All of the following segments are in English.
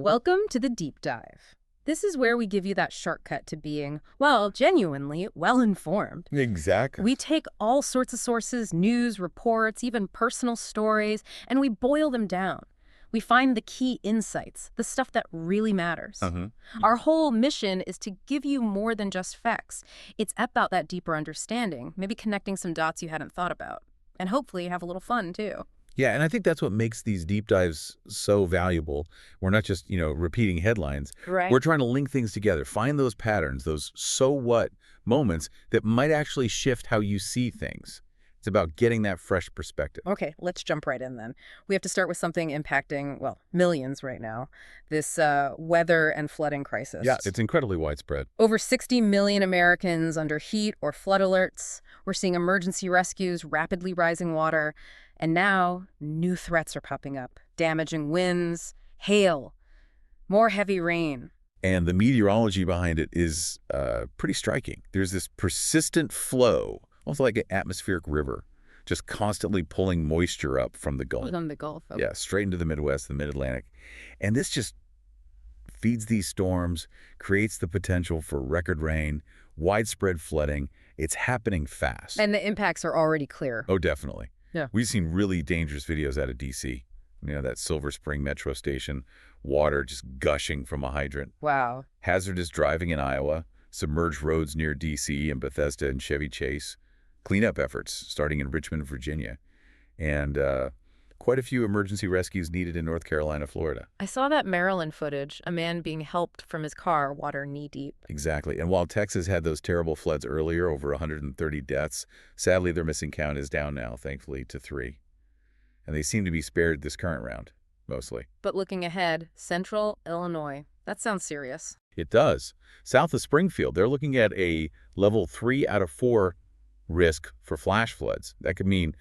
Welcome to the Deep Dive. This is where we give you that shortcut to being, well, genuinely well-informed. Exactly. We take all sorts of sources, news, reports, even personal stories, and we boil them down. We find the key insights, the stuff that really matters. Our whole mission is to give you more than just facts. It's about that deeper understanding, maybe connecting some dots you hadn't thought about. And hopefully have a little fun, too. Yeah, and I think that's what makes these deep dives so valuable. We're not just, repeating headlines. Right. We're trying to link things together, find those patterns, those so what moments that might actually shift how you see things. It's about getting that fresh perspective. Okay, let's jump right in then. We have to start with something impacting, well, millions right now. This weather and flooding crisis. Yeah, it's incredibly widespread. Over 60 million Americans under heat or flood alerts. We're seeing emergency rescues, rapidly rising water. And now, new threats are popping up. Damaging winds, hail, more heavy rain. And the meteorology behind it is pretty striking. There's this persistent flow, almost like an atmospheric river, just constantly pulling moisture up from the Gulf. From the Gulf. Okay. Yeah, straight into the Midwest, the Mid-Atlantic. And this just feeds these storms, creates the potential for record rain, widespread flooding. It's happening fast. And the impacts are already clear. Oh, definitely. Yeah. We've seen really dangerous videos out of D.C. That Silver Spring metro station, water just gushing from a hydrant. Wow. Hazardous driving in Iowa, submerged roads near D.C. and Bethesda and Chevy Chase, cleanup efforts starting in Richmond, Virginia, and quite a few emergency rescues needed in North Carolina, Florida. I saw that Maryland footage, a man being helped from his car, water knee-deep. Exactly. And while Texas had those terrible floods earlier, over 130 deaths, sadly their missing count is down now, thankfully, to 3. And they seem to be spared this current round, mostly. But looking ahead, central Illinois. That sounds serious. It does. South of Springfield, they're looking at a level 3 out of 4 risk for flash floods. That could mean,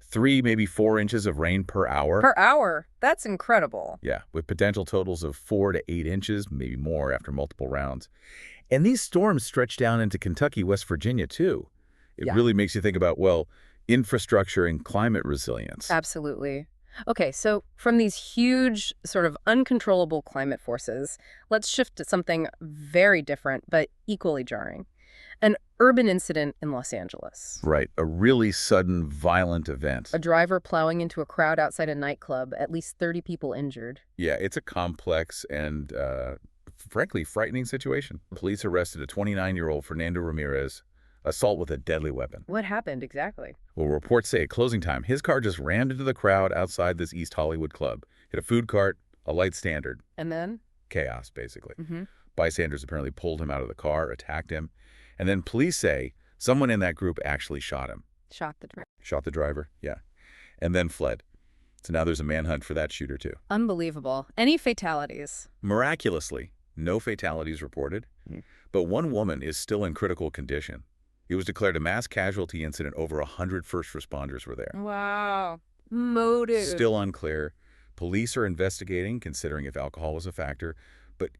3, maybe 4 inches of rain per hour. Per hour? That's incredible. Yeah, with potential totals of 4 to 8 inches, maybe more after multiple rounds. And these storms stretch down into Kentucky, West Virginia, too. It really makes you think about, infrastructure and climate resilience. Absolutely. Okay, so from these huge, sort of uncontrollable climate forces, let's shift to something very different, but equally jarring. An urban incident in Los Angeles. Right, a really sudden, violent event. A driver plowing into a crowd outside a nightclub, at least 30 people injured. Yeah, it's a complex and, frankly, frightening situation. Police arrested a 29-year-old Fernando Ramirez, assault with a deadly weapon. What happened exactly? Well, reports say at closing time, his car just rammed into the crowd outside this East Hollywood club. Hit a food cart, a light standard. And then? Chaos, basically. Bystanders apparently pulled him out of the car, attacked him. And then police say someone in that group actually shot him. Shot the driver. Shot the driver, yeah. And then fled. So now there's a manhunt for that shooter, too. Unbelievable. Any fatalities? Miraculously, no fatalities reported. But one woman is still in critical condition. It was declared a mass casualty incident. Over 100 first responders were there. Wow. Motive. Still unclear. Police are investigating, considering if alcohol was a factor. But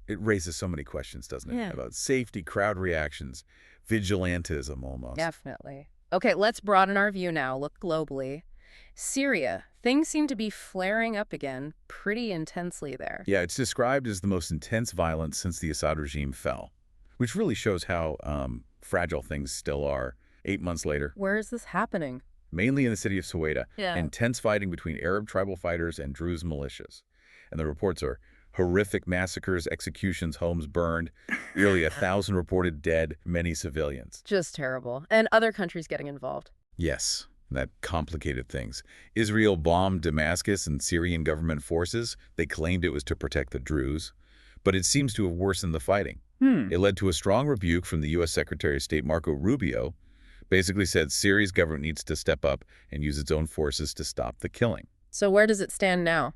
it raises so many questions, doesn't it? Yeah. About safety, crowd reactions, vigilantism almost. Definitely. Okay, let's broaden our view now. Look globally. Syria. Things seem to be flaring up again pretty intensely there. Yeah, it's described as the most intense violence since the Assad regime fell, which really shows how fragile things still are 8 months later. Where is this happening? Mainly in the city of Soweto. Yeah. Intense fighting between Arab tribal fighters and Druze militias. And the reports are horrific massacres, executions, homes burned, nearly 1,000 reported dead, many civilians. Just terrible. And other countries getting involved. Yes, that complicated things. Israel bombed Damascus and Syrian government forces. They claimed it was to protect the Druze, but it seems to have worsened the fighting. It led to a strong rebuke from the U.S. Secretary of State Marco Rubio, basically said Syria's government needs to step up and use its own forces to stop the killing. So where does it stand now?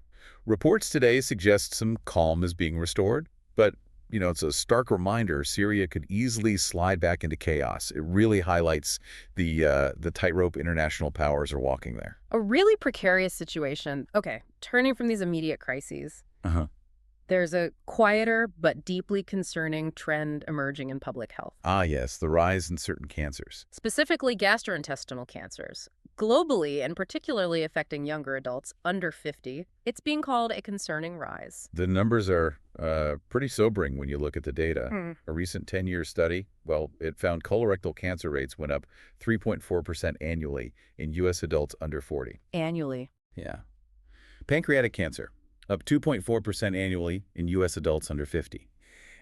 Reports today suggest some calm is being restored, but, it's a stark reminder Syria could easily slide back into chaos. It really highlights the tightrope international powers are walking there. A really precarious situation. Okay, turning from these immediate crises. There's a quieter but deeply concerning trend emerging in public health. Ah, yes, the rise in certain cancers. Specifically gastrointestinal cancers. Globally, and particularly affecting younger adults under 50, it's being called a concerning rise. The numbers are pretty sobering when you look at the data. A recent 10-year study, well, it found colorectal cancer rates went up 3.4% annually in U.S. adults under 40. Annually. Yeah. Pancreatic cancer, up 2.4% annually in U.S. adults under 50.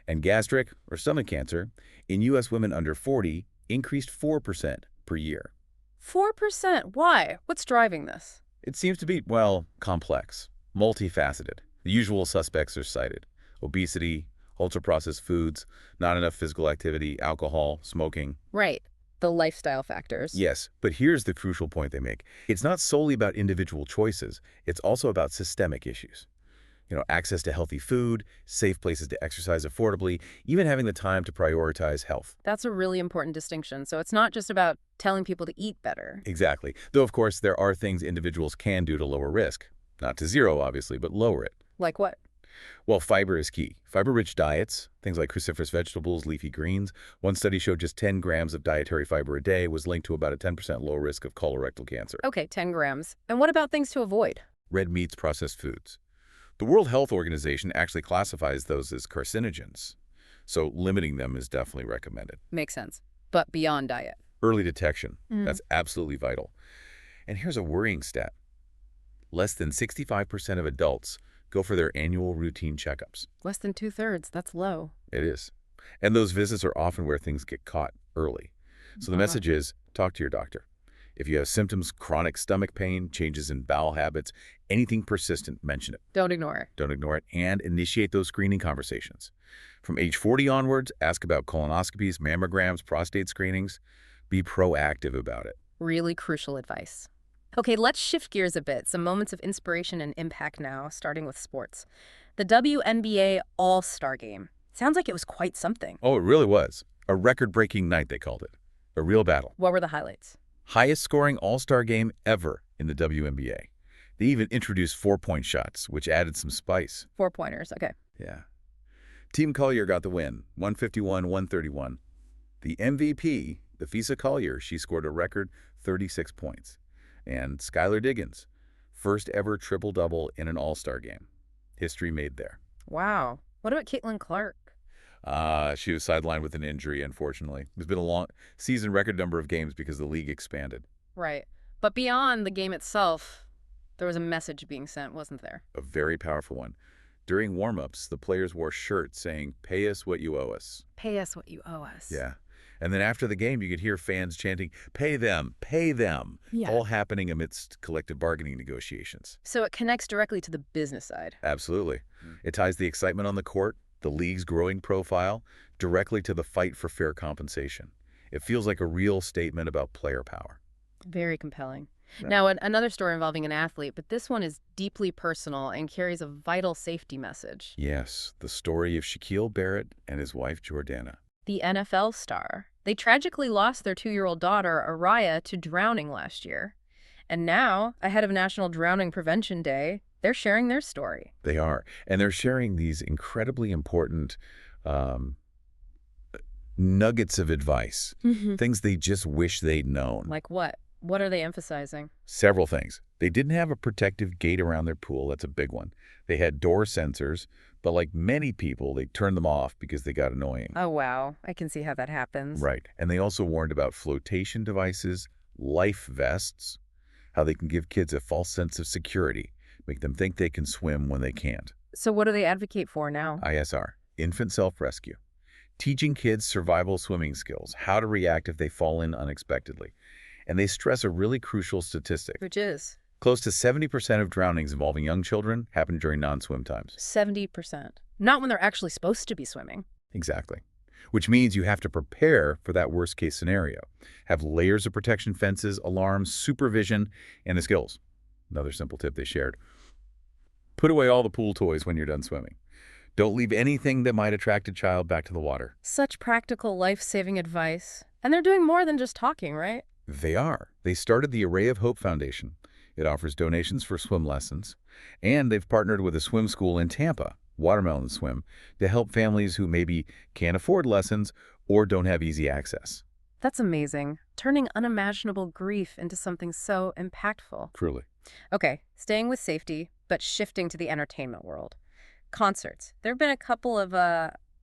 And gastric or stomach cancer in U.S. women under 40 increased 4% per year. 4%? Why? What's driving this? It seems to be, well, complex, multifaceted. The usual suspects are cited: obesity, ultra-processed foods, not enough physical activity, alcohol, smoking. Right. The lifestyle factors. Yes, but here's the crucial point they make. It's not solely about individual choices. It's also about systemic issues. Access to healthy food, safe places to exercise affordably, even having the time to prioritize health. That's a really important distinction. So it's not just about telling people to eat better. Exactly. Though, of course, there are things individuals can do to lower risk. Not to zero, obviously, but lower it. Like what? Well, fiber is key. Fiber-rich diets, things like cruciferous vegetables, leafy greens. One study showed just 10 grams of dietary fiber a day was linked to about a 10% lower risk of colorectal cancer. Okay, 10 grams. And what about things to avoid? Red meats, processed foods. The World Health Organization actually classifies those as carcinogens, so limiting them is definitely recommended. Makes sense. But beyond diet. Early detection, that's absolutely vital. And here's a worrying stat. Less than 65% of adults go for their annual routine checkups. Less than 2/3. That's low. It is. And those visits are often where things get caught early. So the message is, talk to your doctor. If you have symptoms, chronic stomach pain, changes in bowel habits, anything persistent, mention it. Don't ignore it. Don't ignore it, and initiate those screening conversations. From age 40 onwards, ask about colonoscopies, mammograms, prostate screenings. Be proactive about it. Really crucial advice. Okay, let's shift gears a bit. Some moments of inspiration and impact now, starting with sports. The WNBA All-Star game. Sounds like it was quite something. Oh, it really was. A record-breaking night, they called it. A real battle. What were the highlights? Highest scoring All-Star game ever in the WNBA. They even introduced 4-point shots, which added some spice. 4-pointers, okay. Yeah. Team Collier got the win, 151-131. The MVP, Defisa Collier, she scored a record 36 points. And Skylar Diggins, first ever triple-double in an All-Star game. History made there. Wow. What about Caitlin Clark? She was sidelined with an injury, unfortunately. It's been a long season record number of games because the league expanded. Right. But beyond the game itself, there was a message being sent, wasn't there? A very powerful one. During warm-ups, the players wore shirts saying, "Pay us what you owe us." Pay us what you owe us. Yeah. And then after the game, you could hear fans chanting, "Pay them, pay them," Yeah. all happening amidst collective bargaining negotiations. So it connects directly to the business side. Absolutely. It ties the excitement on the court, the league's growing profile, directly to the fight for fair compensation. It feels like a real statement about player power. Very compelling. Yeah. Now, another story involving an athlete, but this one is deeply personal and carries a vital safety message. Yes, the story of Shaquille Barrett and his wife, Jordana. The NFL star. They tragically lost their 2-year-old daughter, Araya, to drowning last year. And now, ahead of National Drowning Prevention Day, they're sharing their story. They are. And they're sharing these incredibly important nuggets of advice, things they just wish they'd known. Like what? What are they emphasizing? Several things. They didn't have a protective gate around their pool. That's a big one. They had door sensors, but like many people, they turned them off because they got annoying. Oh, wow. I can see how that happens. Right. And they also warned about flotation devices, life vests, how they can give kids a false sense of security, make them think they can swim when they can't. So what do they advocate for now? ISR, infant self-rescue. Teaching kids survival swimming skills, how to react if they fall in unexpectedly. And they stress a really crucial statistic. Which is? Close to 70% of drownings involving young children happen during non-swim times. 70%. Not when they're actually supposed to be swimming. Exactly. Which means you have to prepare for that worst-case scenario. Have layers of protection fences, alarms, supervision, and the skills. Another simple tip they shared. Put away all the pool toys when you're done swimming. Don't leave anything that might attract a child back to the water. Such practical, life-saving advice. And they're doing more than just talking, right? They are. They started the Array of Hope Foundation. It offers donations for swim lessons. And they've partnered with a swim school in Tampa, Watermelon Swim, to help families who maybe can't afford lessons or don't have easy access. That's amazing. Turning unimaginable grief into something so impactful. Truly. Okay, staying with safety, but shifting to the entertainment world. Concerts. There have been a couple of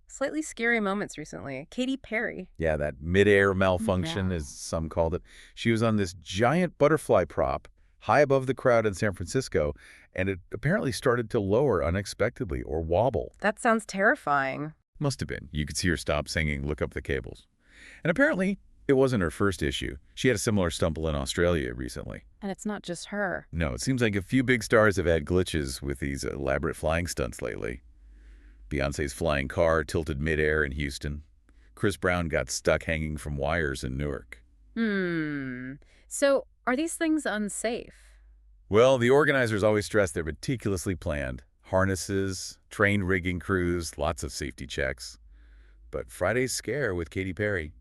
slightly scary moments recently. Katy Perry. Yeah, that midair malfunction, Yeah. as some called it. She was on this giant butterfly prop high above the crowd in San Francisco, and it apparently started to lower unexpectedly or wobble. That sounds terrifying. Must have been. You could see her stop singing, look up the cables. And apparently, it wasn't her first issue. She had a similar stumble in Australia recently. And it's not just her. No, it seems like a few big stars have had glitches with these elaborate flying stunts lately. Beyoncé's flying car tilted midair in Houston. Chris Brown got stuck hanging from wires in Newark. So, are these things unsafe? Well, the organizers always stress they're meticulously planned. Harnesses, trained rigging crews, lots of safety checks. But Friday's scare with Katy Perry.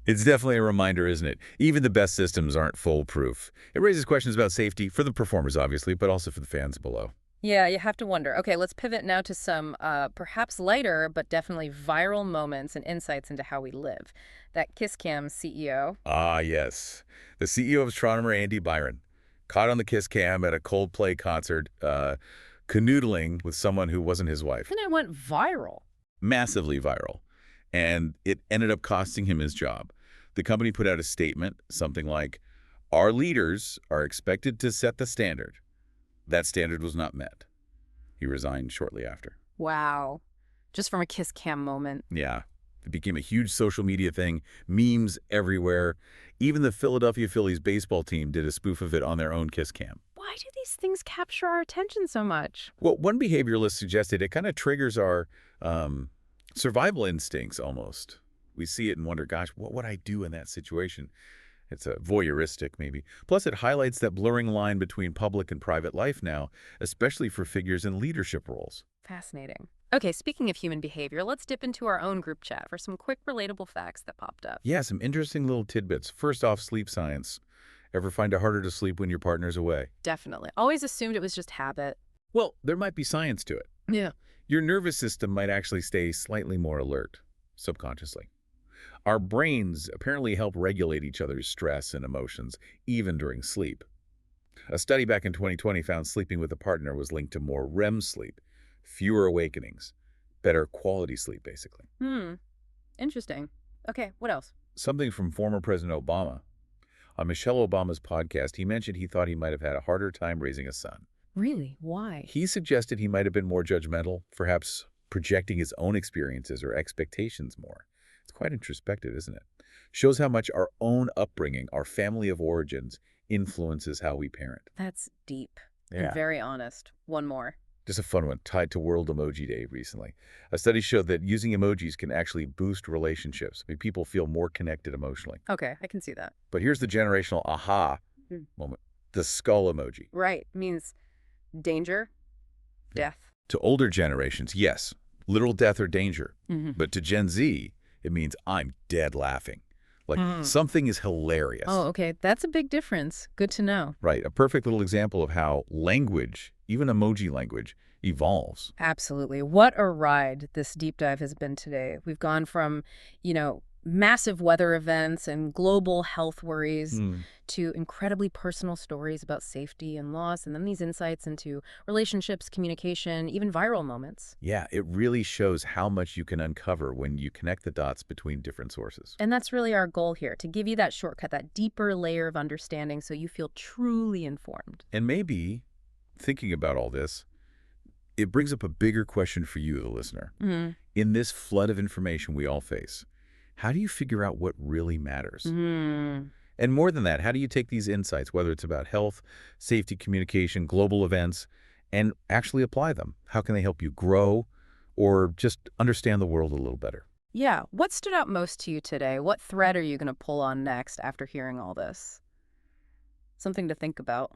It's definitely a reminder, isn't it? Even the best systems aren't foolproof. It raises questions about safety for the performers, obviously, but also for the fans below. Yeah, you have to wonder. Okay, let's pivot now to some perhaps lighter, but definitely viral moments and insights into how we live. That KissCam CEO. Ah, yes. The CEO of Astronomer Andy Byron, caught on the Kiss Cam at a Coldplay concert, canoodling with someone who wasn't his wife. And it went viral. Massively viral. And it ended up costing him his job. The company put out a statement, something like, "Our leaders are expected to set the standard." That standard was not met. He resigned shortly after. Wow. Just from a KissCam moment. Yeah. It became a huge social media thing, memes everywhere. Even the Philadelphia Phillies baseball team did a spoof of it on their own Kiss Cam. Why do these things capture our attention so much? Well, one behavioralist suggested it kind of triggers our survival instincts almost. We see it and wonder, gosh, what would I do in that situation? It's a voyeuristic, maybe. Plus, it highlights that blurring line between public and private life now, especially for figures in leadership roles. Fascinating. Okay, speaking of human behavior, let's dip into our own group chat for some quick relatable facts that popped up. Yeah, some interesting little tidbits. First off, sleep science. Ever find it harder to sleep when your partner's away? Definitely. Always assumed it was just habit. Well, there might be science to it. Yeah. Your nervous system might actually stay slightly more alert, subconsciously. Our brains apparently help regulate each other's stress and emotions, even during sleep. A study back in 2020 found sleeping with a partner was linked to more REM sleep, fewer awakenings, better quality sleep, basically. Interesting. Okay, what else? Something from former President Obama. On Michelle Obama's podcast, he mentioned he thought he might have had a harder time raising a son. Really? Why? He suggested he might have been more judgmental, perhaps projecting his own experiences or expectations more. It's quite introspective, isn't it? Shows how much our own upbringing, our family of origins, influences how we parent. That's deep. Yeah. And very honest. One more. Just a fun one, tied to World Emoji Day recently. A study showed that using emojis can actually boost relationships, make people feel more connected emotionally. Okay, I can see that. But here's the generational aha moment. The skull emoji. Right. Means danger, death. To older generations, yes, literal death or danger. But to Gen Z, it means I'm dead laughing. Like something is hilarious. Oh, okay. That's a big difference. Good to know. Right. A perfect little example of how language, even emoji language, evolves. Absolutely. What a ride this deep dive has been today. We've gone from, massive weather events and global health worries to incredibly personal stories about safety and loss, and then these insights into relationships, communication, even viral moments. Yeah, it really shows how much you can uncover when you connect the dots between different sources. And that's really our goal here, to give you that shortcut, that deeper layer of understanding so you feel truly informed. And maybe, thinking about all this, it brings up a bigger question for you, the listener. In this flood of information we all face, how do you figure out what really matters? And more than that, how do you take these insights, whether it's about health, safety, communication, global events, and actually apply them? How can they help you grow or just understand the world a little better? Yeah. What stood out most to you today? What thread are you going to pull on next after hearing all this? Something to think about.